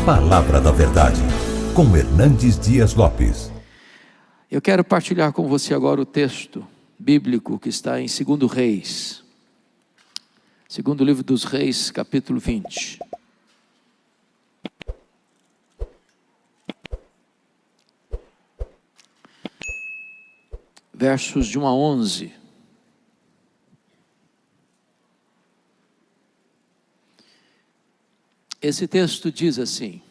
Palavra da Verdade, com Hernandes Dias Lopes. Eu quero partilhar com você agora o texto bíblico que está em 2 Reis. Segundo livro dos Reis, capítulo 20. Versos de 1 a 11. Esse texto diz assim,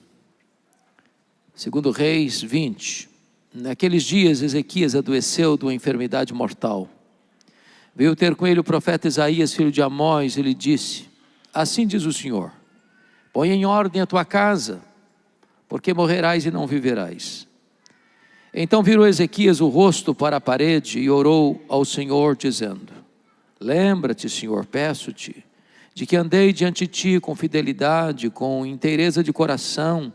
2 Reis 20. Naqueles dias Ezequias adoeceu de uma enfermidade mortal. Veio ter com ele o profeta Isaías, filho de Amós, e lhe disse: assim diz o Senhor, põe em ordem a tua casa, porque morrerás e não viverás. Então virou Ezequias o rosto para a parede e orou ao Senhor, dizendo: lembra-te, Senhor, peço-te, de que andei diante de ti com fidelidade, com inteireza de coração,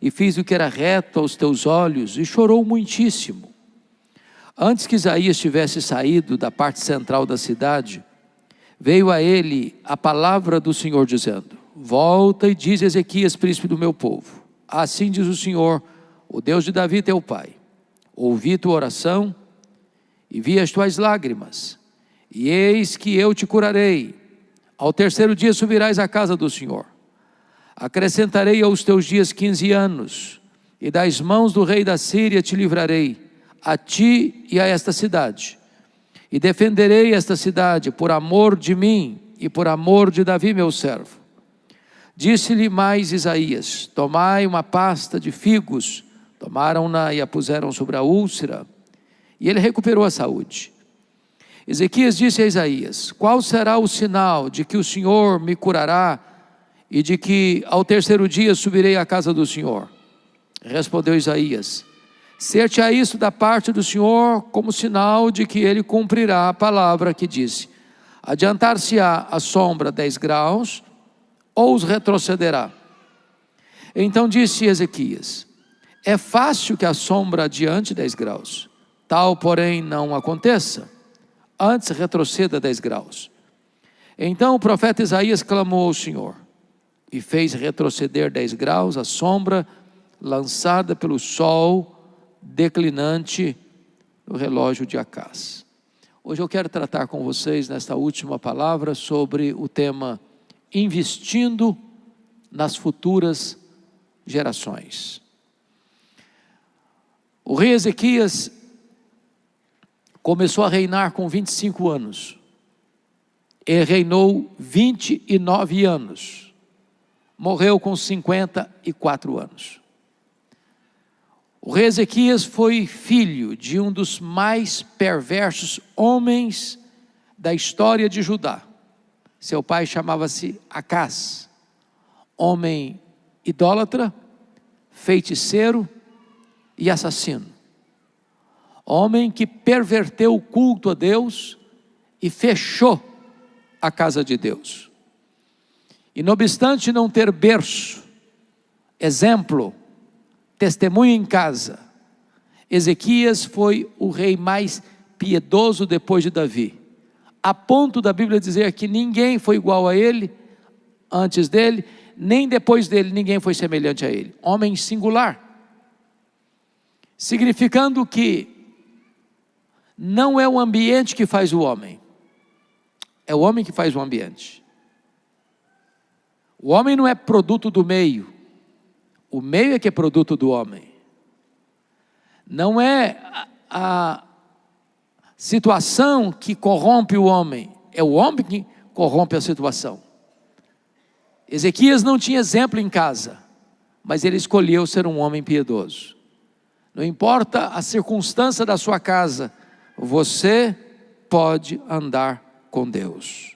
e fiz o que era reto aos teus olhos, e chorou muitíssimo. Antes que Isaías tivesse saído da parte central da cidade, veio a ele a palavra do Senhor, dizendo: volta e diz a Ezequias, príncipe do meu povo: assim diz o Senhor, o Deus de Davi teu pai, ouvi tua oração e vi as tuas lágrimas, e eis que eu te curarei. Ao terceiro dia subirás à casa do Senhor. Acrescentarei aos teus dias 15 anos, e das mãos do rei da Síria te livrarei, a ti e a esta cidade. E defenderei esta cidade por amor de mim e por amor de Davi meu servo. Disse-lhe mais Isaías: tomai uma pasta de figos. Tomaram-na e a puseram sobre a úlcera, e ele recuperou a saúde. Ezequias disse a Isaías: qual será o sinal de que o Senhor me curará e de que ao terceiro dia subirei à casa do Senhor? Respondeu Isaías: ser-te-á isso da parte do Senhor como sinal de que ele cumprirá a palavra que disse: adiantar-se-á a sombra 10 graus, ou os retrocederá. Então disse Ezequias: é fácil que a sombra adiante 10 graus, tal porém não aconteça, antes retroceda 10 graus. Então o profeta Isaías clamou ao Senhor, e fez retroceder 10 graus a sombra lançada pelo sol declinante no relógio de Acás. Hoje eu quero tratar com vocês, nesta última palavra, sobre o tema investindo nas futuras gerações. O rei Ezequias começou a reinar com 25 anos. Ele reinou 29 anos. Morreu com 54 anos. O rei Ezequias foi filho de um dos mais perversos homens da história de Judá. Seu pai chamava-se Acás, homem idólatra, feiticeiro e assassino. Homem que perverteu o culto a Deus e fechou a casa de Deus. E não obstante não ter berço, exemplo, testemunho em casa, Ezequias foi o rei mais piedoso depois de Davi, a ponto da Bíblia dizer que ninguém foi igual a ele antes dele, nem depois dele ninguém foi semelhante a ele. Homem singular, significando que não é o ambiente que faz o homem, é o homem que faz o ambiente. O homem não é produto do meio, o meio é que é produto do homem. Não é a situação que corrompe o homem, é o homem que corrompe a situação. Ezequias não tinha exemplo em casa, mas ele escolheu ser um homem piedoso. Não importa a circunstância da sua casa, você pode andar com Deus.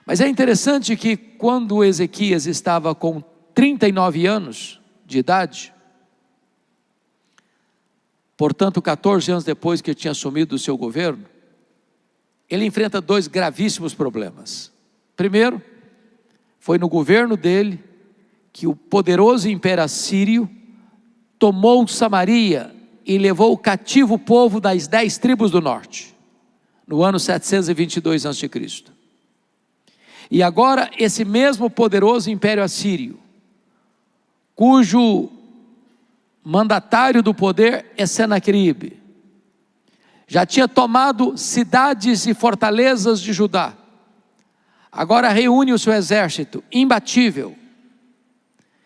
Mas é interessante que quando Ezequias estava com 39 anos de idade, portanto 14 anos depois que ele tinha assumido o seu governo, ele enfrenta 2 gravíssimos problemas. Primeiro, foi no governo dele que o poderoso império assírio tomou Samaria e levou cativo o povo das 10 tribos do norte, no ano 722 a.C. E agora esse mesmo poderoso império assírio cujo mandatário do poder é Senaqueribe. Já tinha tomado cidades e fortalezas de Judá. Agora reúne o seu exército imbatível,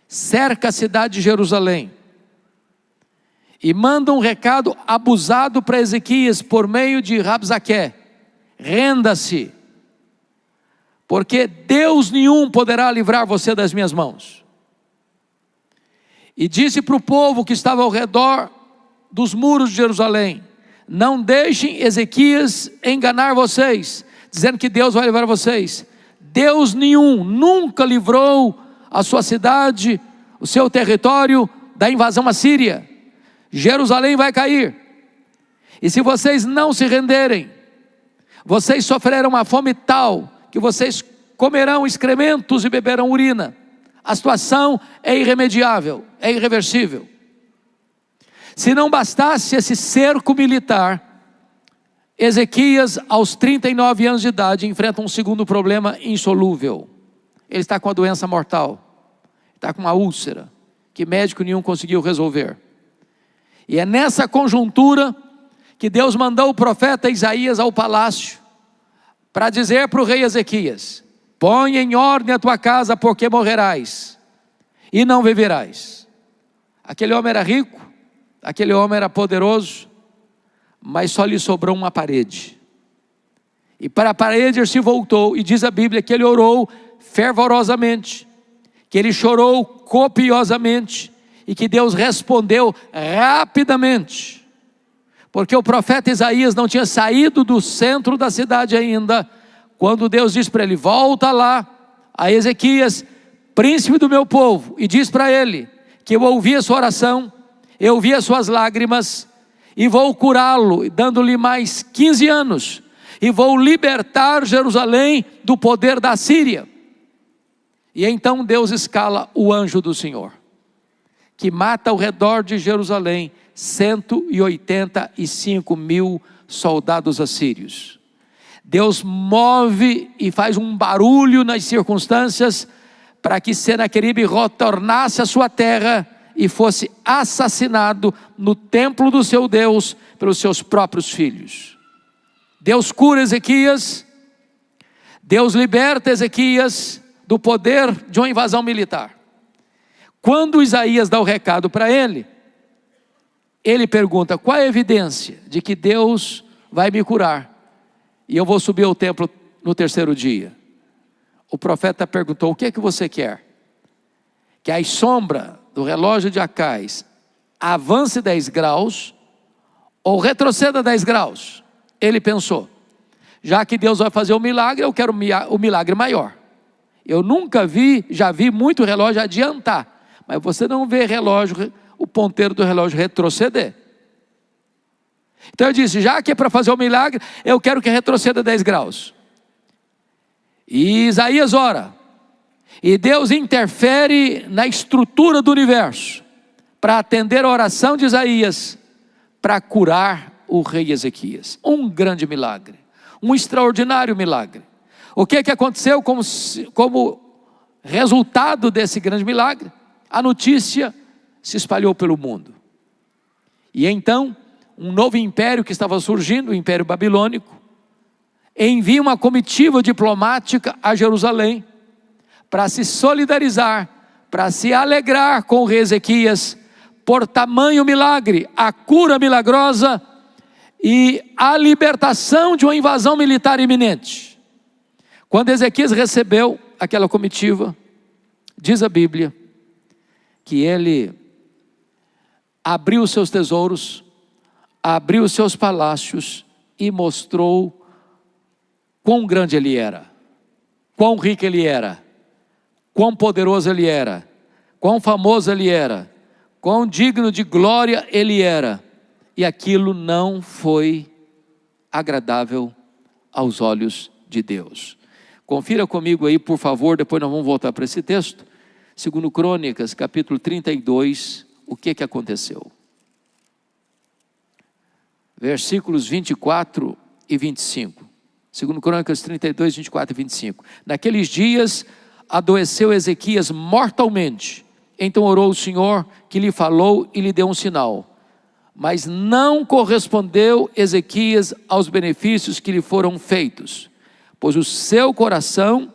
cerca a cidade de Jerusalém e manda um recado abusado para Ezequias por meio de Rabsaque: renda-se, porque Deus nenhum poderá livrar você das minhas mãos. E disse para o povo que estava ao redor dos muros de Jerusalém: não deixem Ezequias enganar vocês, dizendo que Deus vai livrar vocês. Deus nenhum nunca livrou a sua cidade, o seu território da invasão assíria. Jerusalém vai cair, e se vocês não se renderem, vocês sofrerão uma fome tal, que vocês comerão excrementos e beberão urina. A situação é irremediável, é irreversível. Se não bastasse esse cerco militar, Ezequias, aos 39 anos de idade, enfrenta um segundo problema insolúvel. Ele está com a doença mortal, está com uma úlcera, que médico nenhum conseguiu resolver. E é nessa conjuntura que Deus mandou o profeta Isaías ao palácio, para dizer para o rei Ezequias: põe em ordem a tua casa, porque morrerás, e não viverás. Aquele homem era rico, aquele homem era poderoso, mas só lhe sobrou uma parede. E para a parede ele se voltou, e diz a Bíblia que ele orou fervorosamente, que ele chorou copiosamente, e que Deus respondeu rapidamente, porque o profeta Isaías não tinha saído do centro da cidade ainda, quando Deus diz para ele: volta lá a Ezequias, príncipe do meu povo, e diz para ele que eu ouvi a sua oração, eu vi as suas lágrimas, e vou curá-lo, dando-lhe mais 15 anos, e vou libertar Jerusalém do poder da Síria. E então Deus escala o anjo do Senhor, que mata ao redor de Jerusalém 185 mil soldados assírios. Deus move e faz um barulho nas circunstâncias, para que Senaqueribe retornasse à sua terra e fosse assassinado no templo do seu Deus pelos seus próprios filhos. Deus cura Ezequias, Deus liberta Ezequias do poder de uma invasão militar. Quando Isaías dá o recado para ele, ele pergunta: qual é a evidência de que Deus vai me curar e eu vou subir ao templo no terceiro dia? O profeta perguntou: o que é que você quer? Que a sombra do relógio de Acais avance 10 graus ou retroceda 10 graus? Ele pensou: já que Deus vai fazer um milagre, eu quero o milagre maior. Eu nunca vi, já vi muito relógio adiantar, mas você não vê relógio, o ponteiro do relógio retroceder. Então eu disse: já que é para fazer o milagre, eu quero que retroceda 10 graus. E Isaías ora, e Deus interfere na estrutura do universo, para atender a oração de Isaías, para curar o rei Ezequias. Um grande milagre, um extraordinário milagre. O que aconteceu como resultado desse grande milagre? A notícia se espalhou pelo mundo. E então, um novo império que estava surgindo, o Império Babilônico, envia uma comitiva diplomática a Jerusalém, para se solidarizar, para se alegrar com o rei Ezequias, por tamanho milagre, a cura milagrosa e a libertação de uma invasão militar iminente. Quando Ezequias recebeu aquela comitiva, diz a Bíblia, que ele abriu os seus tesouros, abriu os seus palácios e mostrou quão grande ele era, quão rico ele era, quão poderoso ele era, quão famoso ele era, quão digno de glória ele era. E aquilo não foi agradável aos olhos de Deus. Confira comigo aí, por favor, depois nós vamos voltar para esse texto. 2 Crônicas, capítulo 32, o que aconteceu? Versículos 24 e 25. 2 Crônicas 32, 24 e 25. Naqueles dias adoeceu Ezequias mortalmente, Então orou o Senhor, que lhe falou e lhe deu um sinal. Mas não correspondeu Ezequias aos benefícios que lhe foram feitos, pois o seu coração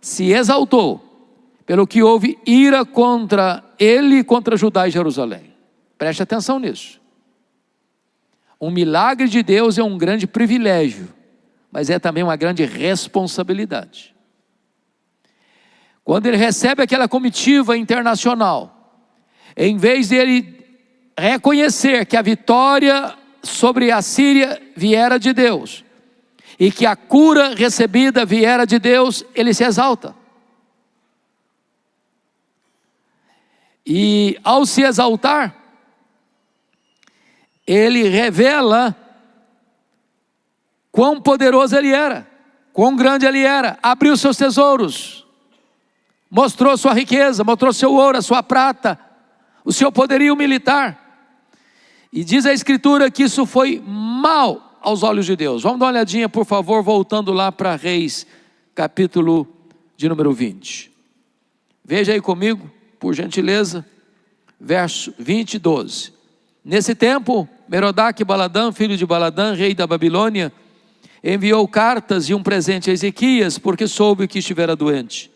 se exaltou, pelo que houve ira contra ele e contra Judá e Jerusalém. Preste atenção nisso. Um milagre de Deus é um grande privilégio, mas é também uma grande responsabilidade. Quando ele recebe aquela comitiva internacional, em vez de ele reconhecer que a vitória sobre a Síria viera de Deus, e que a cura recebida viera de Deus, ele se exalta. E ao se exaltar, ele revela quão poderoso ele era, quão grande ele era, abriu seus tesouros, mostrou sua riqueza, mostrou seu ouro, a sua prata, o seu poderio militar. E diz a Escritura que isso foi mal aos olhos de Deus. Vamos dar uma olhadinha, por favor, voltando lá para Reis, capítulo de número 20. Veja aí comigo, por gentileza, verso 20 e 12. Nesse tempo, Merodach Baladã, filho de Baladã, rei da Babilônia, enviou cartas e um presente a Ezequias, porque soube que estivera doente.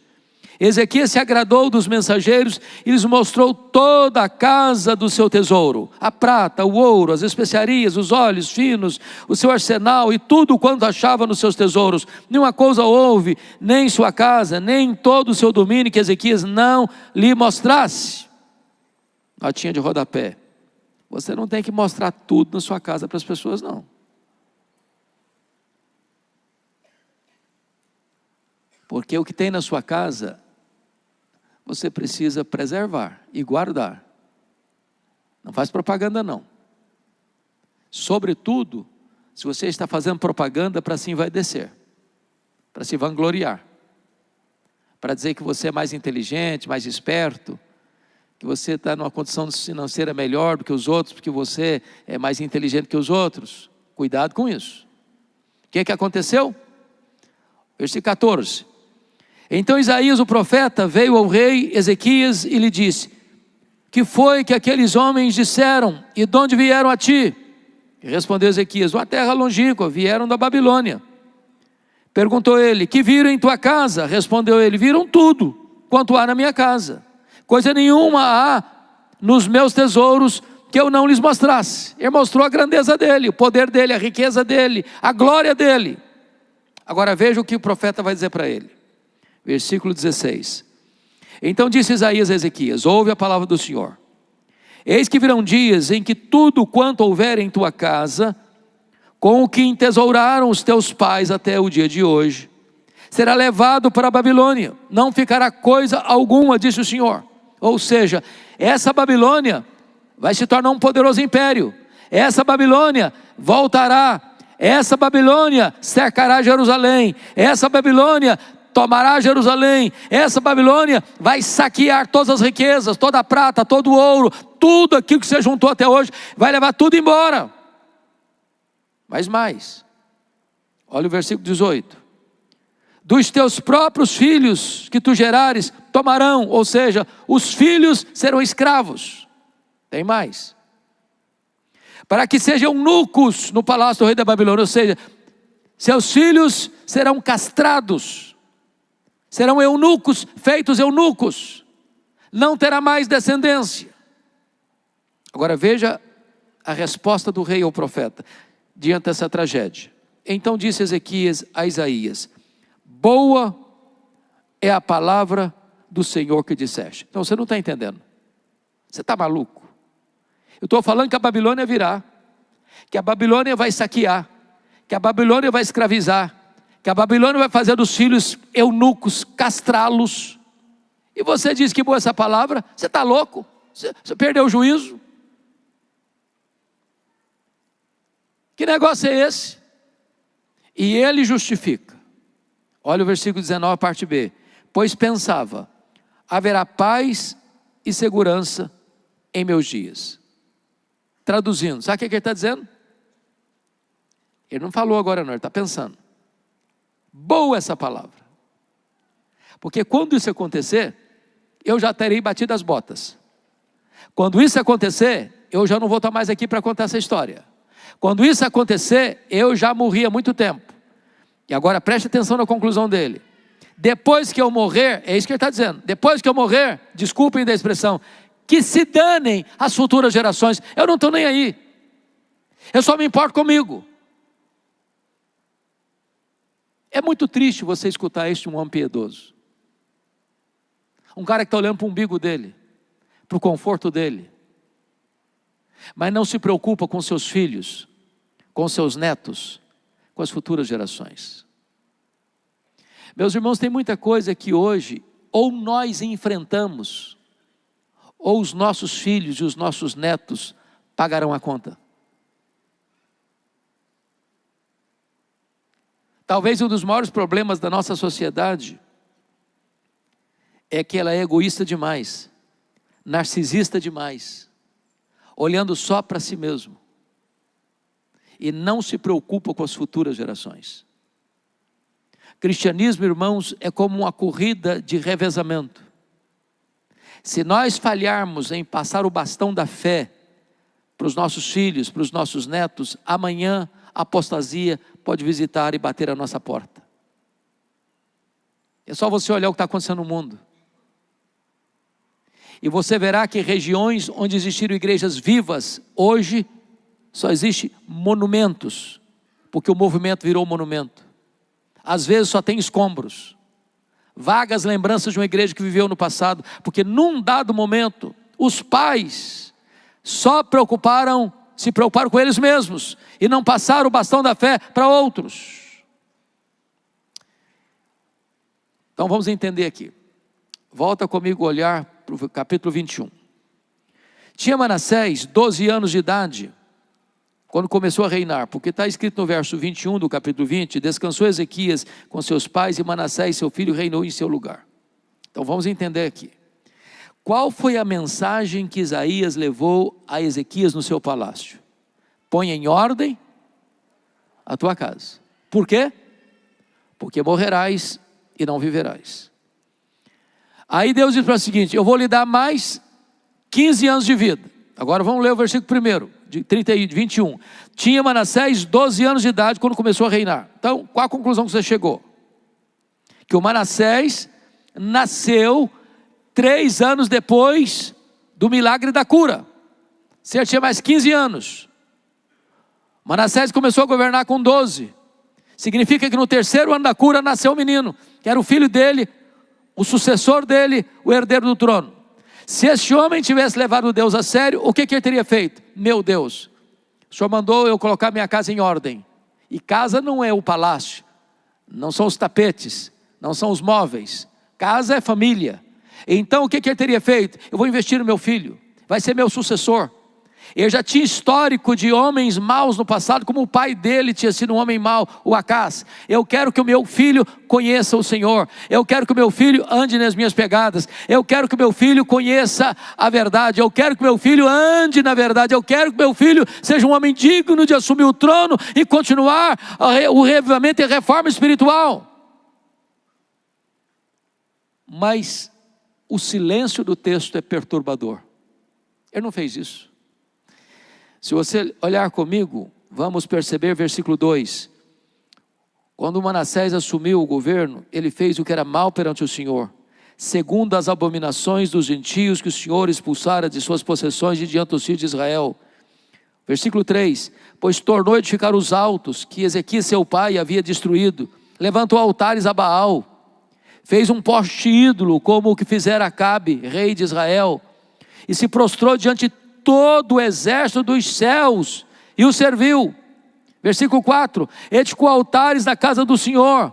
Ezequias se agradou dos mensageiros e lhes mostrou toda a casa do seu tesouro, a prata, o ouro, as especiarias, os óleos finos, o seu arsenal e tudo quanto achava nos seus tesouros. Nenhuma coisa houve, nem em sua casa, nem em todo o seu domínio, que Ezequias não lhe mostrasse. Notinha de rodapé: você não tem que mostrar tudo na sua casa para as pessoas, não. Porque o que tem na sua casa, você precisa preservar e guardar. Não faz propaganda, não. Sobretudo, se você está fazendo propaganda para se envaidecer, para se vangloriar, para dizer que você é mais inteligente, mais esperto, que você está numa condição financeira melhor do que os outros, porque você é mais inteligente que os outros. Cuidado com isso. O que aconteceu? Versículo 14. Então Isaías o profeta veio ao rei Ezequias e lhe disse: que foi que aqueles homens disseram, e de onde vieram a ti? E respondeu Ezequias: uma terra longínqua, vieram da Babilônia. Perguntou ele: que viram em tua casa? Respondeu ele: viram tudo quanto há na minha casa, coisa nenhuma há nos meus tesouros que eu não lhes mostrasse. Ele mostrou a grandeza dele, o poder dele, a riqueza dele, a glória dele. Agora veja o que o profeta vai dizer para ele. Versículo 16. Então disse Isaías a Ezequias: ouve a palavra do Senhor. Eis que virão dias em que tudo quanto houver em tua casa, com o que entesouraram os teus pais até o dia de hoje, será levado para a Babilônia, não ficará coisa alguma, disse o Senhor. Ou seja, essa Babilônia vai se tornar um poderoso império. Essa Babilônia voltará. Essa Babilônia cercará Jerusalém. Essa Babilônia tomará Jerusalém. Essa Babilônia vai saquear todas as riquezas, toda a prata, todo o ouro, tudo aquilo que você juntou até hoje, vai levar tudo embora. Mas mais, olha o versículo 18: dos teus próprios filhos que tu gerares tomarão, ou seja, os filhos serão escravos. Tem mais: para que sejam eunucos no palácio do rei da Babilônia, ou seja, seus filhos serão castrados, serão eunucos, feitos eunucos, não terá mais descendência. Agora veja a resposta do rei ao profeta, diante dessa tragédia. Então disse Ezequias a Isaías: boa é a palavra do Senhor que disseste. Então você não está entendendo, você está maluco. Eu estou falando que a Babilônia virá, que a Babilônia vai saquear, que a Babilônia vai escravizar, que a Babilônia vai fazer dos filhos eunucos, castrá-los. E você diz que boa essa palavra? Você está louco? Você perdeu o juízo? Que negócio é esse? E ele justifica. Olha o versículo 19, parte B. Pois pensava: haverá paz e segurança em meus dias. Traduzindo, sabe o que ele está dizendo? Ele não falou agora não, ele está pensando. Boa essa palavra. Porque quando isso acontecer, eu já terei batido as botas. Quando isso acontecer, eu já não vou estar mais aqui para contar essa história. Quando isso acontecer, eu já morri há muito tempo. E agora preste atenção na conclusão dele. Depois que eu morrer, é isso que ele está dizendo, depois que eu morrer, desculpem da expressão, que se danem as futuras gerações, eu não estou nem aí, eu só me importo comigo. É muito triste você escutar isso de um homem piedoso, um cara que está olhando para o umbigo dele, para o conforto dele, mas não se preocupa com seus filhos, com seus netos, com as futuras gerações. Meus irmãos, tem muita coisa que hoje ou nós enfrentamos, ou os nossos filhos e os nossos netos pagarão a conta. Talvez um dos maiores problemas da nossa sociedade é que ela é egoísta demais, narcisista demais, olhando só para si mesmo, e não se preocupa com as futuras gerações. Cristianismo, irmãos, é como uma corrida de revezamento. Se nós falharmos em passar o bastão da fé para os nossos filhos, para os nossos netos, amanhã a apostasia pode visitar e bater a nossa porta. É só você olhar o que está acontecendo no mundo. E você verá que regiões onde existiram igrejas vivas, hoje só existem monumentos, porque o movimento virou monumento. Às vezes só tem escombros, vagas lembranças de uma igreja que viveu no passado, porque num dado momento, os pais se preocuparam com eles mesmos, e não passaram o bastão da fé para outros. Então vamos entender aqui, volta comigo a olhar para o capítulo 21. Tinha Manassés 12 anos de idade, quando começou a reinar, porque está escrito no verso 21 do capítulo 20, descansou Ezequias com seus pais e Manassés, seu filho, reinou em seu lugar. Então vamos entender aqui. Qual foi a mensagem que Isaías levou a Ezequias no seu palácio? Põe em ordem a tua casa. Por quê? Porque morrerás e não viverás. Aí Deus diz para o seguinte, eu vou lhe dar mais 15 anos de vida. Agora vamos ler o versículo 1, de 21. Tinha Manassés 12 anos de idade quando começou a reinar. Então, qual a conclusão que você chegou? Que o Manassés nasceu 3 anos depois do milagre da cura. Você tinha mais 15 anos. Manassés começou a governar com 12. Significa que no 3º ano da cura nasceu um menino, que era o filho dele, o sucessor dele, o herdeiro do trono. Se este homem tivesse levado Deus a sério, o que ele teria feito? Meu Deus, o Senhor mandou eu colocar minha casa em ordem. E casa não é o palácio, não são os tapetes, não são os móveis. Casa é família. Então o que ele teria feito? Eu vou investir no meu filho, vai ser meu sucessor. Ele já tinha histórico de homens maus no passado, como o pai dele tinha sido um homem mau, o Acás. Eu quero que o meu filho conheça o Senhor. Eu quero que o meu filho ande nas minhas pegadas. Eu quero que o meu filho conheça a verdade. Eu quero que o meu filho ande na verdade. Eu quero que o meu filho seja um homem digno de assumir o trono e continuar o revivamento e a reforma espiritual. Mas o silêncio do texto é perturbador. Ele não fez isso. Se você olhar comigo, vamos perceber versículo 2. Quando Manassés assumiu o governo, ele fez o que era mal perante o Senhor, segundo as abominações dos gentios que o Senhor expulsara de suas possessões de diante dos filhos de Israel. Versículo 3. Pois tornou a edificar os altos, que Ezequias seu pai havia destruído, levantou altares a Baal, fez um poste ídolo, como o que fizera Acabe, rei de Israel, e se prostrou diante de todo o exército dos céus e o serviu. Versículo 4. Edificou altares na casa do Senhor,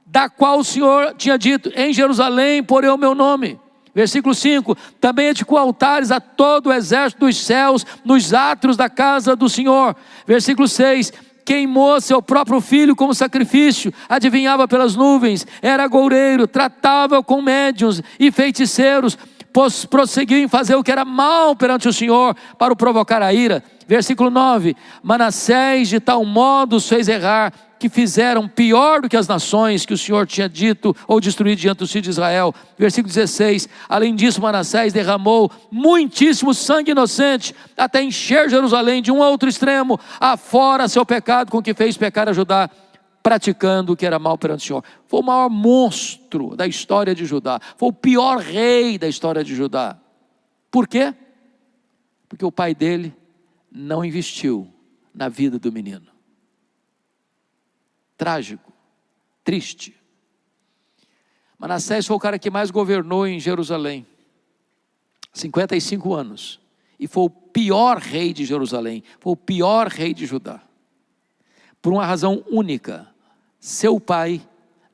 da qual o Senhor tinha dito, em Jerusalém porei o meu nome. Versículo 5. Também edificou altares a todo o exército dos céus, nos átrios da casa do Senhor. Versículo 6. Queimou seu próprio filho como sacrifício, adivinhava pelas nuvens, era agoureiro, tratava com médiuns e feiticeiros, prosseguiu em fazer o que era mal perante o Senhor, para o provocar a ira. Versículo 9: Manassés de tal modo os fez errar, que fizeram pior do que as nações que o Senhor tinha dito ou destruído diante dos filhos de Israel. Versículo 16: Além disso, Manassés derramou muitíssimo sangue inocente, até encher Jerusalém de um a outro extremo, afora seu pecado com que fez pecar a Judá, praticando o que era mal perante o Senhor. Foi o maior monstro da história de Judá, foi o pior rei da história de Judá. Por quê? Porque o pai dele não investiu na vida do menino. Trágico, triste. Manassés foi o cara que mais governou em Jerusalém, 55 anos, e foi o pior rei de Jerusalém, foi o pior rei de Judá, por uma razão única: seu pai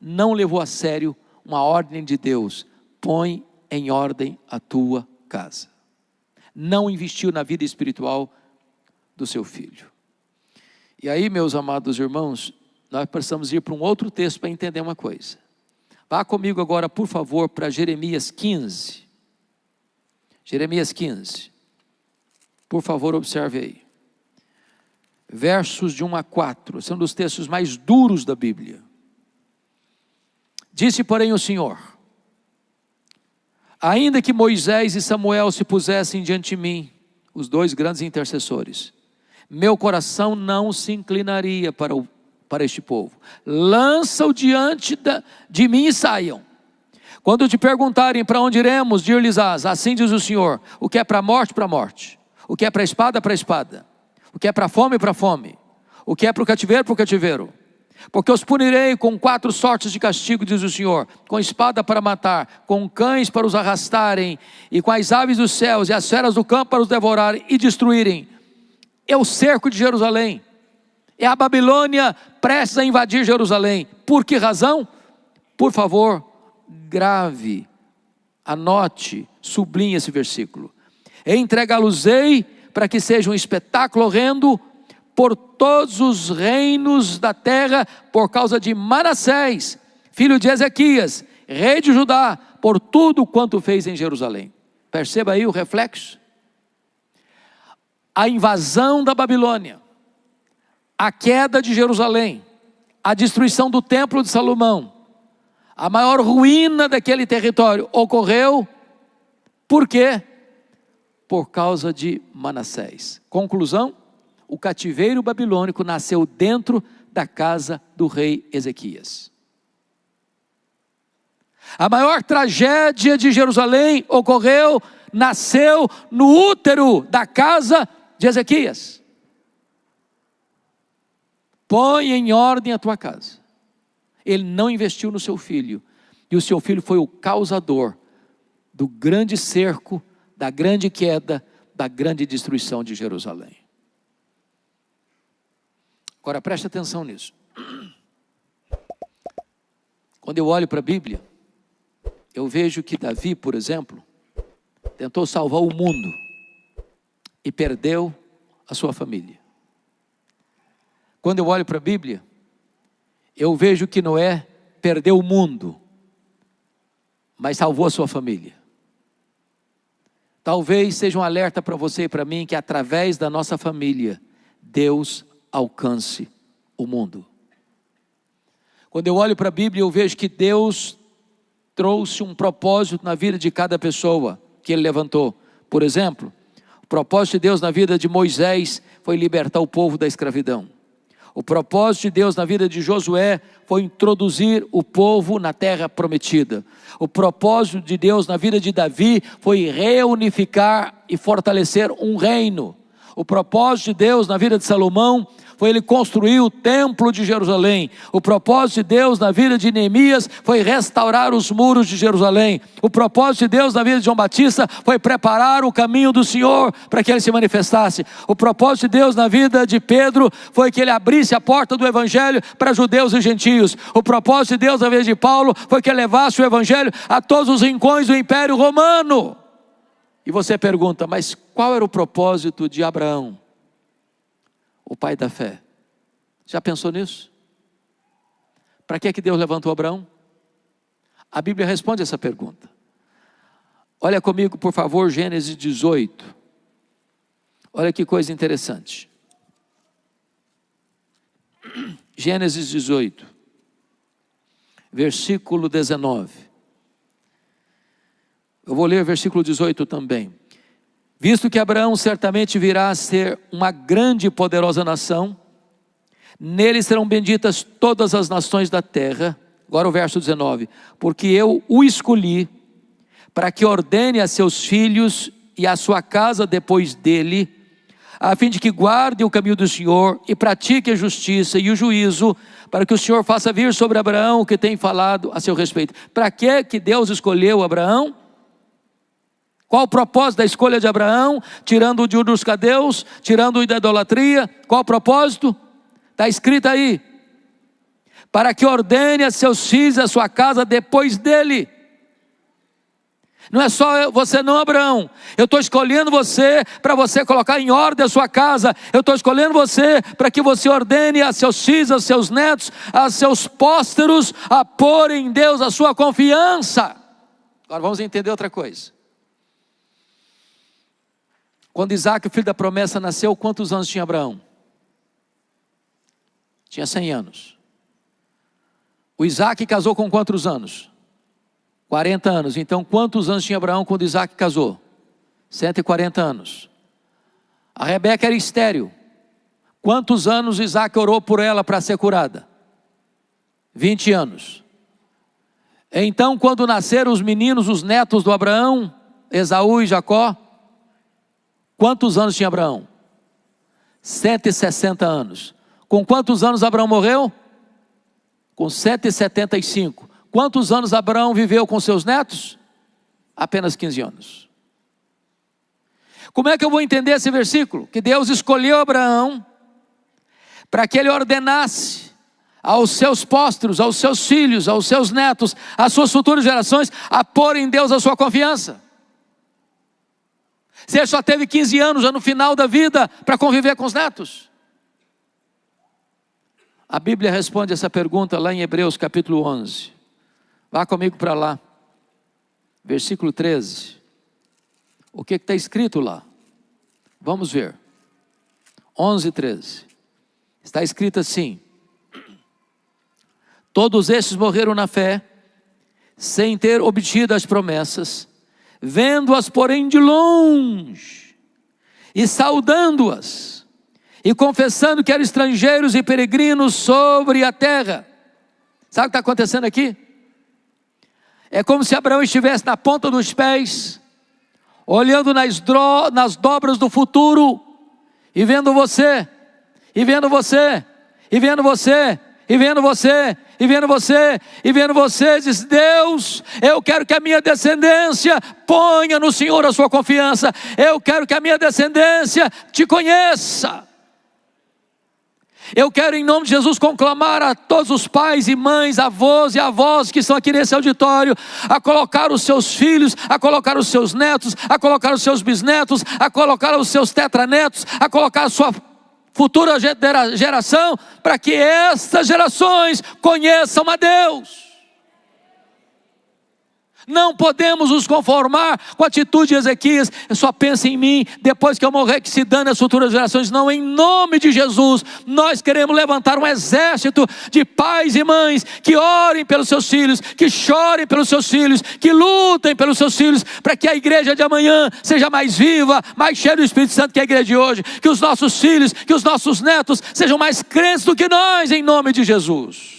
não levou a sério uma ordem de Deus: põe em ordem a tua casa. Não investiu na vida espiritual do seu filho. E aí, meus amados irmãos, nós precisamos ir para um outro texto para entender uma coisa. Vá comigo agora, por favor, para Jeremias 15. Jeremias 15. Por favor, observe aí. Versos de 1 a 4. São dos textos mais duros da Bíblia. Disse, porém, o Senhor: ainda que Moisés e Samuel se pusessem diante de mim, os dois grandes intercessores, meu coração não se inclinaria para este povo. Lança-o diante de mim e saiam. Quando te perguntarem para onde iremos, dir-lhes-ás: assim diz o Senhor, o que é para a morte, para a morte, o que é para a espada, para a espada, o que é para a fome, para a fome, o que é para o cativeiro, para o cativeiro. Porque os punirei com 4 sortes de castigo, diz o Senhor: com espada para matar, com cães para os arrastarem, e com as aves dos céus e as feras do campo para os devorarem e destruírem. É o cerco de Jerusalém, é a Babilônia prestes a invadir Jerusalém. Por que razão? Por favor, grave, anote, sublinhe esse versículo. Entregá-los-ei para que seja um espetáculo horrendo por todos os reinos da terra, por causa de Manassés, filho de Ezequias, rei de Judá, por tudo quanto fez em Jerusalém. Perceba aí o reflexo. A invasão da Babilônia, a queda de Jerusalém, a destruição do templo de Salomão, a maior ruína daquele território ocorreu, por quê? Por causa de Manassés. Conclusão: o cativeiro babilônico nasceu dentro da casa do rei Ezequias. A maior tragédia de Jerusalém nasceu no útero da casa de Ezequias. Põe em ordem a tua casa. Ele não investiu no seu filho, e o seu filho foi o causador do grande cerco, da grande queda, da grande destruição de Jerusalém. Agora preste atenção nisso. Quando eu olho para a Bíblia, eu vejo que Davi, por exemplo, tentou salvar o mundo e perdeu a sua família. Quando eu olho para a Bíblia, eu vejo que Noé perdeu o mundo, mas salvou a sua família. Talvez seja um alerta para você e para mim, que através da nossa família, Deus alcance o mundo. Quando eu olho para a Bíblia, eu vejo que Deus trouxe um propósito na vida de cada pessoa que Ele levantou. Por exemplo, o propósito de Deus na vida de Moisés foi libertar o povo da escravidão. O propósito de Deus na vida de Josué foi introduzir o povo na terra prometida. O propósito de Deus na vida de Davi foi reunificar e fortalecer um reino. O propósito de Deus na vida de Salomão foi ele construir o templo de Jerusalém. O propósito de Deus na vida de Neemias foi restaurar os muros de Jerusalém. O propósito de Deus na vida de João Batista foi preparar o caminho do Senhor para que ele se manifestasse. O propósito de Deus na vida de Pedro foi que ele abrisse a porta do evangelho para judeus e gentios. O propósito de Deus na vida de Paulo foi que ele levasse o evangelho a todos os rincões do Império Romano. E você pergunta: mas qual era o propósito de Abraão, o pai da fé? Já pensou nisso? Para que Deus levantou Abraão? A Bíblia responde essa pergunta. Olha comigo, por favor, Gênesis 18. Olha que coisa interessante. Gênesis 18, versículo 19. Eu vou ler o versículo 18 também. Visto que Abraão certamente virá a ser uma grande e poderosa nação, nele serão benditas todas as nações da terra. Agora o verso 19. Porque eu o escolhi para que ordene a seus filhos e a sua casa depois dele, a fim de que guarde o caminho do Senhor e pratique a justiça e o juízo, para que o Senhor faça vir sobre Abraão o que tem falado a seu respeito. Para que Deus escolheu Abraão? Qual o propósito da escolha de Abraão? Tirando-o de Ur dos Caldeus, tirando-o da idolatria. Qual o propósito? Está escrito aí. Para que ordene a seus filhos e a sua casa depois dele. Não é só você não, Abraão. Eu estou escolhendo você para você colocar em ordem a sua casa. Eu estou escolhendo você para que você ordene a seus filhos, a seus netos, a seus pósteros, a pôr em Deus a sua confiança. Agora vamos entender outra coisa. Quando Isaac, o filho da promessa, nasceu, quantos anos tinha Abraão? Tinha 100 anos. O Isaac casou com quantos anos? 40 anos. Então quantos anos tinha Abraão quando Isaac casou? 140 anos. A Rebeca era estéril. Quantos anos Isaac orou por ela para ser curada? 20 anos. Então quando nasceram os meninos, os netos do Abraão, Esaú e Jacó, quantos anos tinha Abraão? 160 anos. Com quantos anos Abraão morreu? Com 175. Quantos anos Abraão viveu com seus netos? Apenas 15 anos. Como é que eu vou entender esse versículo? Que Deus escolheu Abraão para que ele ordenasse aos seus pósteros, aos seus filhos, aos seus netos, às suas futuras gerações, a pôr em Deus a sua confiança. Se ele só teve 15 anos já no final da vida para conviver com os netos. A Bíblia responde essa pergunta lá em Hebreus capítulo 11. Vá comigo para lá, versículo 13. O que está escrito lá? Vamos ver. 11, 13. Está escrito assim: todos estes morreram na fé, sem ter obtido as promessas, vendo-as porém de longe, e saudando-as, e confessando que eram estrangeiros e peregrinos sobre a terra. Sabe o que está acontecendo aqui? É como se Abraão estivesse na ponta dos pés, olhando nas dobras do futuro, e vendo você, e vendo você, e vendo você, e vendo você, e vendo você, e vendo você, diz: Deus, eu quero que a minha descendência ponha no Senhor a sua confiança, eu quero que a minha descendência te conheça. Eu quero em nome de Jesus conclamar a todos os pais e mães, avós e avós que estão aqui nesse auditório, a colocar os seus filhos, a colocar os seus netos, a colocar os seus bisnetos, a colocar os seus tetranetos, a colocar a sua futura geração, para que estas gerações conheçam a Deus. Não podemos nos conformar com a atitude de Ezequias: só pensa em mim, depois que eu morrer que se dane as futuras gerações. Não, em nome de Jesus, nós queremos levantar um exército de pais e mães que orem pelos seus filhos, que chorem pelos seus filhos, que lutem pelos seus filhos, para que a igreja de amanhã seja mais viva, mais cheia do Espírito Santo que a igreja de hoje, que os nossos filhos, que os nossos netos sejam mais crentes do que nós, em nome de Jesus.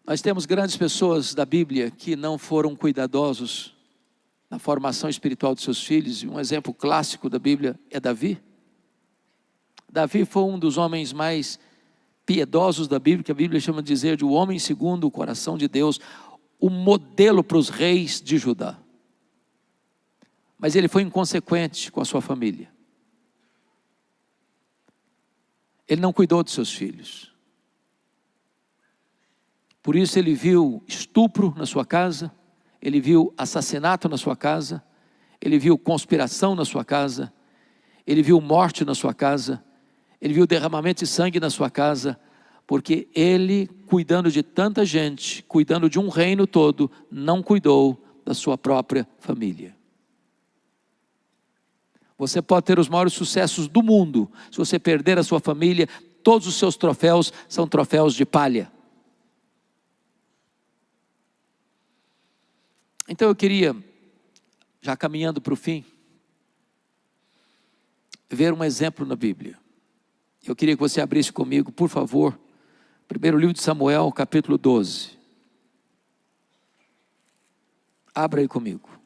Nós temos grandes pessoas da Bíblia que não foram cuidadosos na formação espiritual de seus filhos. Um exemplo clássico da Bíblia é Davi. Davi foi um dos homens mais piedosos da Bíblia, que a Bíblia chama de dizer de o homem segundo o coração de Deus, o modelo para os reis de Judá. Mas ele foi inconsequente com a sua família. Ele não cuidou de seus filhos. Por isso ele viu estupro na sua casa, ele viu assassinato na sua casa, ele viu conspiração na sua casa, ele viu morte na sua casa, ele viu derramamento de sangue na sua casa, porque ele, cuidando de tanta gente, cuidando de um reino todo, não cuidou da sua própria família. Você pode ter os maiores sucessos do mundo, se você perder a sua família, todos os seus troféus são troféus de palha. Então eu queria, já caminhando para o fim, ver um exemplo na Bíblia. Eu queria que você abrisse comigo, por favor, primeiro livro de Samuel, capítulo 12. Abra aí comigo.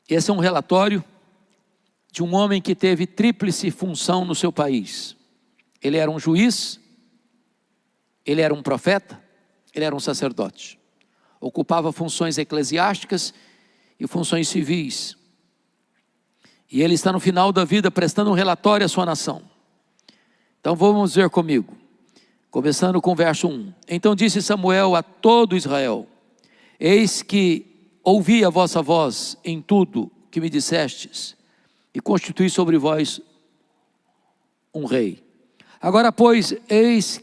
Esse é um relatório de um homem que teve tríplice função no seu país. Ele era um juiz, ele era um profeta, ele era um sacerdote. Ocupava funções eclesiásticas e funções civis. E ele está no final da vida prestando um relatório à sua nação. Então vamos ver comigo, começando com o verso 1. Então disse Samuel a todo Israel: eis que ouvi a vossa voz em tudo que me dissestes, e constituí sobre vós um rei. Agora, pois, eis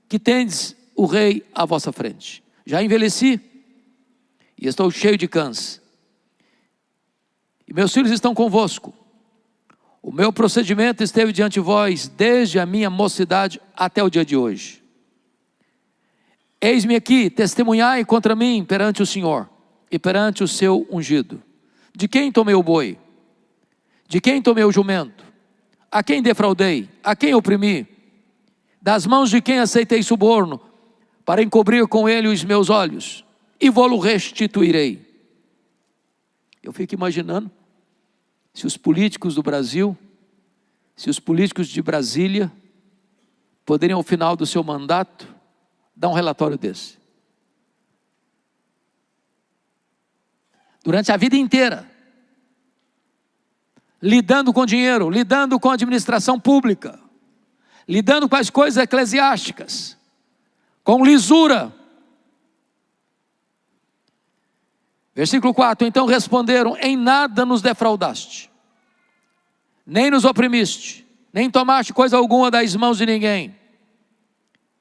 que tendes o rei à vossa frente. Já envelheci, e estou cheio de câncer, e meus filhos estão convosco. O meu procedimento esteve diante de vós, desde a minha mocidade até o dia de hoje. Eis-me aqui, testemunhai contra mim perante o Senhor, e perante o seu ungido. De quem tomei o boi? De quem tomei o jumento? A quem defraudei? A quem oprimi? Das mãos de quem aceitei suborno, para encobrir com ele os meus olhos, e vou-lo restituirei. Eu fico imaginando, se os políticos do Brasil, se os políticos de Brasília, poderiam ao final do seu mandato, dar um relatório desse. Durante a vida inteira, lidando com dinheiro, lidando com a administração pública, lidando com as coisas eclesiásticas, com lisura. Versículo 4, então responderam: em nada nos defraudaste, nem nos oprimiste, nem tomaste coisa alguma das mãos de ninguém.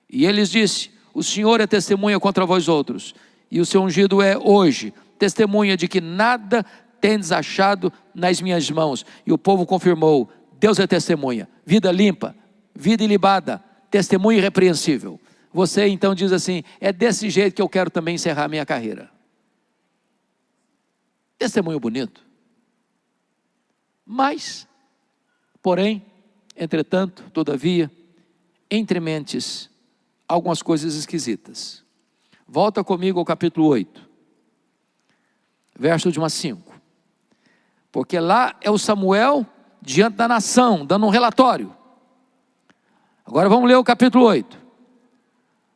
E ele lhes disse: o Senhor é testemunha contra vós outros, e o seu ungido é hoje testemunha de que nada tendes achado nas minhas mãos. E o povo confirmou: Deus é testemunha. Vida limpa, vida ilibada, testemunha irrepreensível. Você então diz assim: é desse jeito que eu quero também encerrar minha carreira. Testemunho bonito. Mas, porém, entretanto, todavia, entre mentes, algumas coisas esquisitas. Volta comigo ao capítulo 8. Verso de 1 a 5. Porque lá é o Samuel diante da nação, dando um relatório. Agora vamos ler o capítulo 8.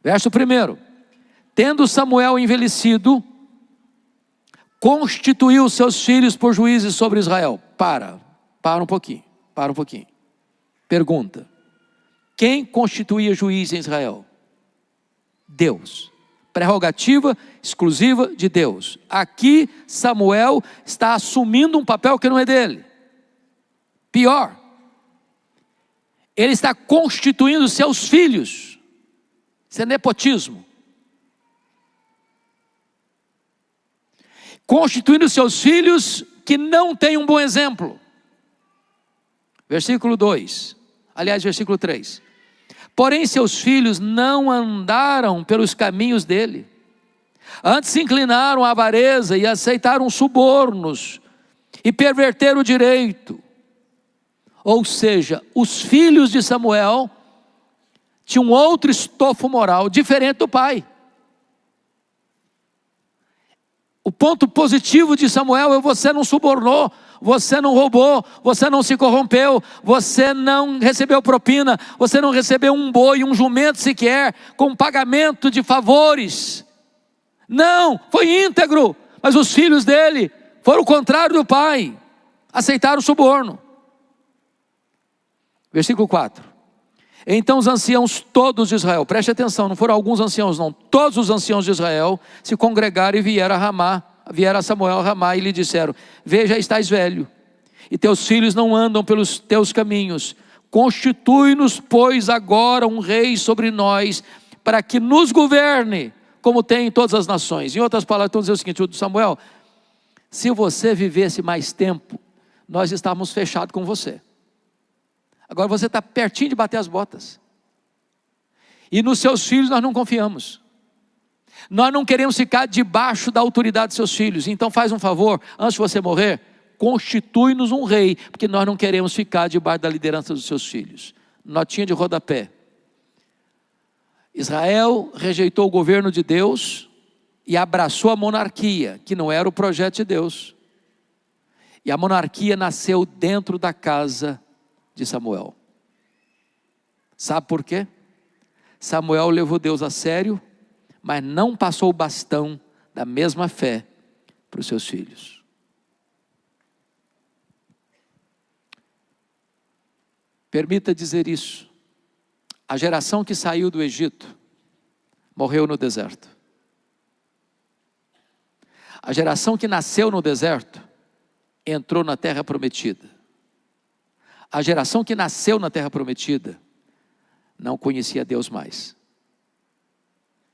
Verso 1. Tendo Samuel envelhecido, constituiu seus filhos por juízes sobre Israel. Para um pouquinho. Pergunta: quem constituía juiz em Israel? Deus. Prerrogativa exclusiva de Deus. Aqui Samuel está assumindo um papel que não é dele. Pior, ele está constituindo seus filhos. Isso é nepotismo. Constituindo seus filhos que não têm um bom exemplo. Versículo 2. Aliás, versículo 3. Porém seus filhos não andaram pelos caminhos dele. Antes se inclinaram à avareza e aceitaram subornos e perverteram o direito. Ou seja, os filhos de Samuel tinham outro estofo moral diferente do pai. O ponto positivo de Samuel é: você não subornou, você não roubou, você não se corrompeu, você não recebeu propina, você não recebeu um boi, um jumento sequer, com pagamento de favores. Não, foi íntegro. Mas os filhos dele foram o contrário do pai, aceitaram o suborno. Versículo 4. Então os anciãos todos de Israel, preste atenção, não foram alguns anciãos não, todos os anciãos de Israel se congregaram e vieram a Ramá, vieram a Samuel a Ramá e lhe disseram: veja, estás velho, e teus filhos não andam pelos teus caminhos. Constitui-nos, pois, agora um rei sobre nós, para que nos governe, como tem em todas as nações. Em outras palavras, estão dizendo o seguinte: Samuel, se você vivesse mais tempo, nós estávamos fechados com você. Agora você está pertinho de bater as botas. E nos seus filhos nós não confiamos. Nós não queremos ficar debaixo da autoridade dos seus filhos. Então faz um favor, antes de você morrer, constitui-nos um rei, porque nós não queremos ficar debaixo da liderança dos seus filhos. Notinha de rodapé: Israel rejeitou o governo de Deus e abraçou a monarquia, que não era o projeto de Deus. E a monarquia nasceu dentro da casa de Samuel. Sabe por quê? Samuel levou Deus a sério, mas não passou o bastão da mesma fé para os seus filhos. Permita dizer isso: a geração que saiu do Egito morreu no deserto. A geração que nasceu no deserto entrou na terra prometida. A geração que nasceu na terra prometida não conhecia Deus mais.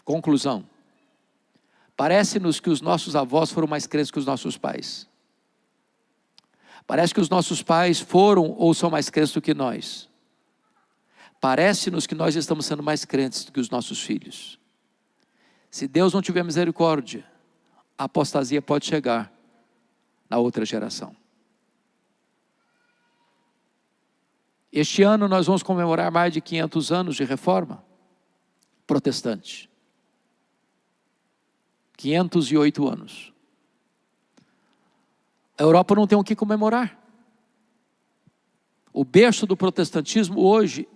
Conclusão: parece-nos que os nossos avós foram mais crentes que os nossos pais. Parece que os nossos pais foram ou são mais crentes do que nós. Parece-nos que nós estamos sendo mais crentes do que os nossos filhos. Se Deus não tiver misericórdia, a apostasia pode chegar na outra geração. Este ano nós vamos comemorar mais de 500 anos de reforma protestante. 508 anos. A Europa não tem o que comemorar. O berço do protestantismo hoje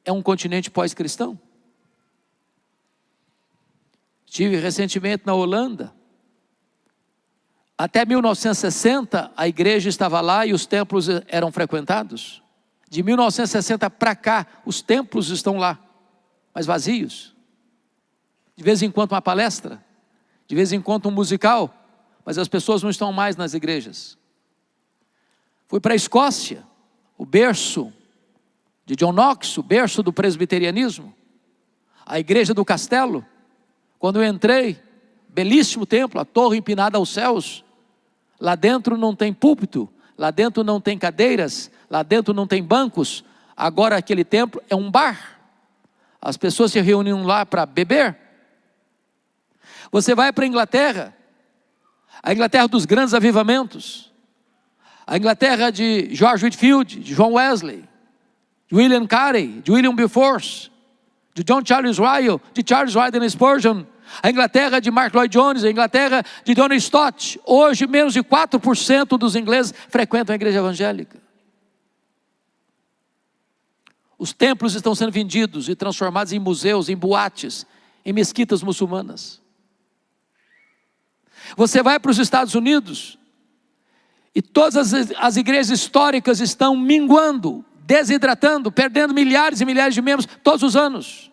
é um continente pós-cristão. Estive recentemente na Holanda. Até 1960 a igreja estava lá e os templos eram frequentados. De 1960 para cá os templos estão lá, mas vazios. De vez em quando uma palestra, de vez em quando um musical, mas as pessoas não estão mais nas igrejas. Fui para a Escócia, o berço de John Knox, o berço do presbiterianismo, a igreja do Castelo. Quando eu entrei, belíssimo templo, a torre empinada aos céus. Lá dentro não tem púlpito, lá dentro não tem cadeiras, lá dentro não tem bancos. Agora aquele templo é um bar. As pessoas se reuniam lá para beber. Você vai para a Inglaterra dos grandes avivamentos, a Inglaterra de George Whitefield, de John Wesley, de William Carey, de William Wilberforce, de John Charles Ryle, de Charles Haddon Spurgeon, a Inglaterra de Mark Lloyd Jones, a Inglaterra de John Stott. Hoje menos de 4% dos ingleses frequentam a igreja evangélica. Os templos estão sendo vendidos e transformados em museus, em boates, em mesquitas muçulmanas. Você vai para os Estados Unidos e todas as igrejas históricas estão minguando, desidratando, perdendo milhares e milhares de membros todos os anos.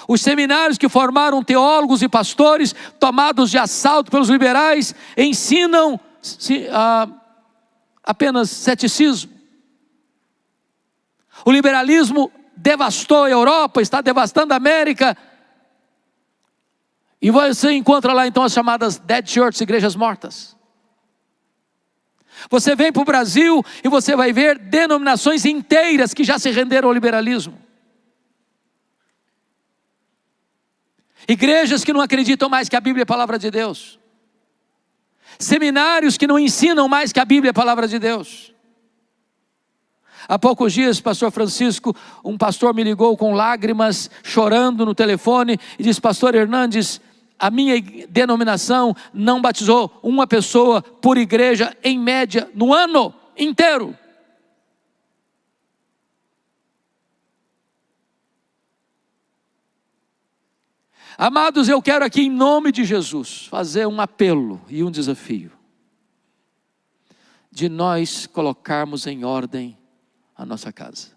Os seminários que formaram teólogos e pastores, tomados de assalto pelos liberais, ensinam apenas ceticismo. O liberalismo devastou a Europa, está devastando a América. E você encontra lá então as chamadas dead churches, igrejas mortas. Você vem para o Brasil e você vai ver denominações inteiras que já se renderam ao liberalismo. Igrejas que não acreditam mais que a Bíblia é a palavra de Deus. Seminários que não ensinam mais que a Bíblia é a palavra de Deus. Há poucos dias, pastor Francisco, um pastor me ligou com lágrimas, chorando no telefone, e disse: pastor Hernandes, a minha denominação não batizou uma pessoa por igreja, em média, no ano inteiro. Amados, eu quero aqui em nome de Jesus fazer um apelo e um desafio de nós colocarmos em ordem a nossa casa.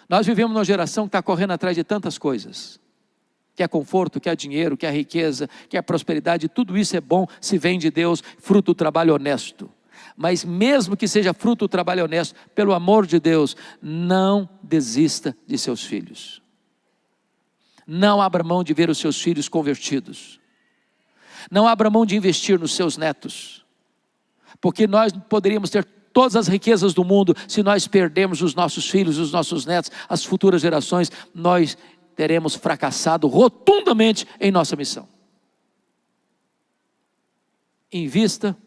Nós vivemos numa geração que está correndo atrás de tantas coisas. Quer conforto, quer dinheiro, quer riqueza, quer prosperidade, tudo isso é bom se vem de Deus, fruto do trabalho honesto. Mas mesmo que seja fruto do trabalho honesto, pelo amor de Deus, não desista de seus filhos. Não abra mão de ver os seus filhos convertidos. Não abra mão de investir nos seus netos. Porque nós poderíamos ter todas as riquezas do mundo, se nós perdermos os nossos filhos, os nossos netos, as futuras gerações, nós teremos fracassado rotundamente em nossa missão. Invista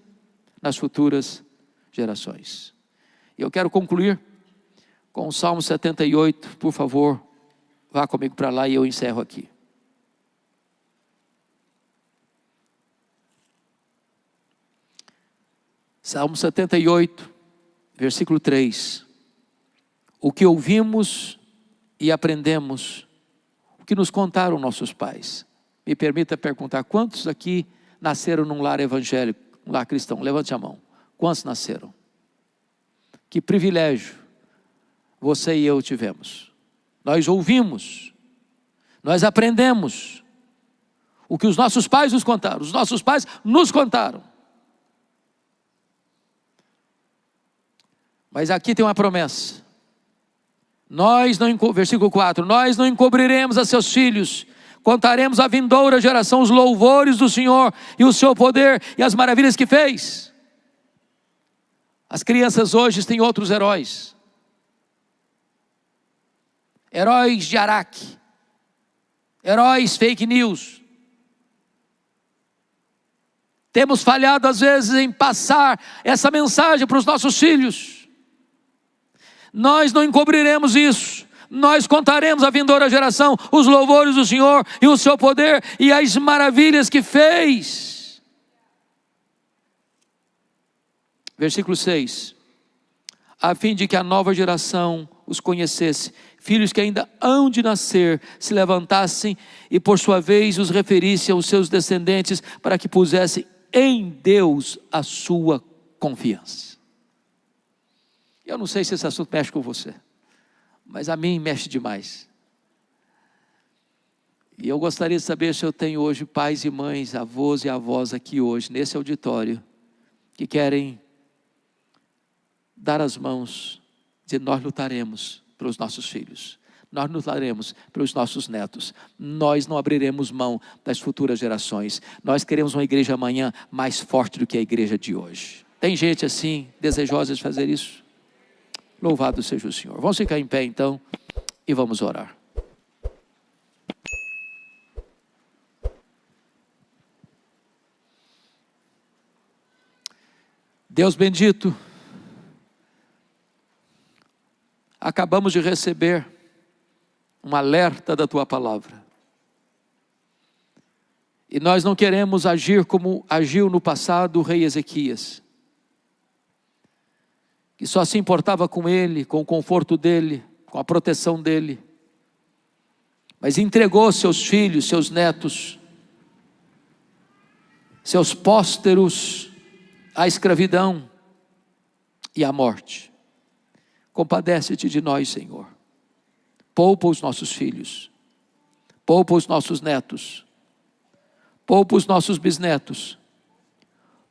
nas futuras gerações. E eu quero concluir com o Salmo 78, por favor, vá comigo para lá e eu encerro aqui. Salmo 78, versículo 3. O que ouvimos e aprendemos, o que nos contaram nossos pais. Me permita perguntar, quantos aqui nasceram num lar evangélico, um lar cristão? Levante a mão. Quantos nasceram? Que privilégio você e eu tivemos. Nós ouvimos, nós aprendemos o que os nossos pais nos contaram. Os nossos pais nos contaram. Mas aqui tem uma promessa. Versículo 4, nós não encobriremos a seus filhos, contaremos à vindoura geração os louvores do Senhor e o seu poder e as maravilhas que fez. As crianças hoje têm outros heróis. Heróis de Araque, heróis fake news. Temos falhado às vezes em passar essa mensagem para os nossos filhos. Nós não encobriremos isso. Nós contaremos à vindoura geração os louvores do Senhor e o seu poder e as maravilhas que fez. Versículo 6. A fim de que a nova geração os conhecesse, filhos que ainda hão de nascer, se levantassem e por sua vez os referissem aos seus descendentes, para que pusessem em Deus a sua confiança. Eu não sei se esse assunto mexe com você, mas a mim mexe demais. E eu gostaria de saber se eu tenho hoje pais e mães, avós e avós aqui hoje, nesse auditório, que querem dar as mãos, dizer, nós lutaremos pelos nossos filhos, nós lutaremos pelos nossos netos, nós não abriremos mão das futuras gerações, nós queremos uma igreja amanhã mais forte do que a igreja de hoje. Tem gente assim, desejosa de fazer isso? Louvado seja o Senhor. Vamos ficar em pé então e vamos orar. Deus bendito, acabamos de receber um alerta da Tua palavra. E nós não queremos agir como agiu no passado o rei Ezequias, que só se importava com ele, com o conforto dele, com a proteção dele, mas entregou seus filhos, seus netos, seus pósteros à escravidão e à morte. Compadece-te de nós, Senhor. Poupa os nossos filhos, poupa os nossos netos, poupa os nossos bisnetos,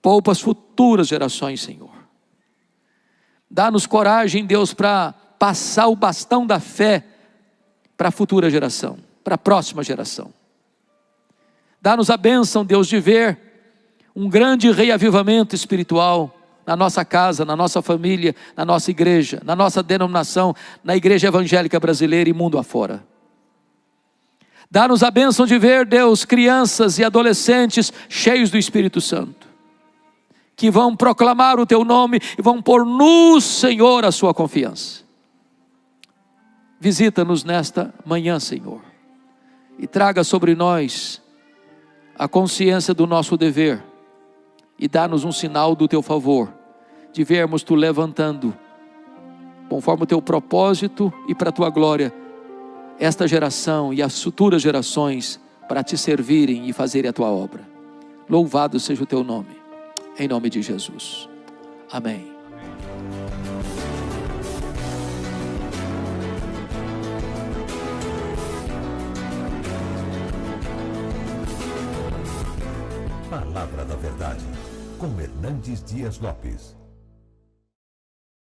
poupa as futuras gerações, Senhor. Dá-nos coragem, Deus, para passar o bastão da fé para a futura geração, para a próxima geração. Dá-nos a bênção, Deus, de ver um grande reavivamento espiritual na nossa casa, na nossa família, na nossa igreja, na nossa denominação, na igreja evangélica brasileira e mundo afora. Dá-nos a bênção de ver, Deus, crianças e adolescentes cheios do Espírito Santo, que vão proclamar o Teu nome e vão pôr no Senhor a sua confiança. Visita-nos nesta manhã, Senhor, e traga sobre nós a consciência do nosso dever, e dá-nos um sinal do Teu favor, de vermos Tu levantando, conforme o Teu propósito e para a Tua glória, esta geração e as futuras gerações, para Te servirem e fazerem a Tua obra. Louvado seja o Teu nome. Em nome de Jesus. Amém. Palavra da Verdade, com Hernandes Dias Lopes.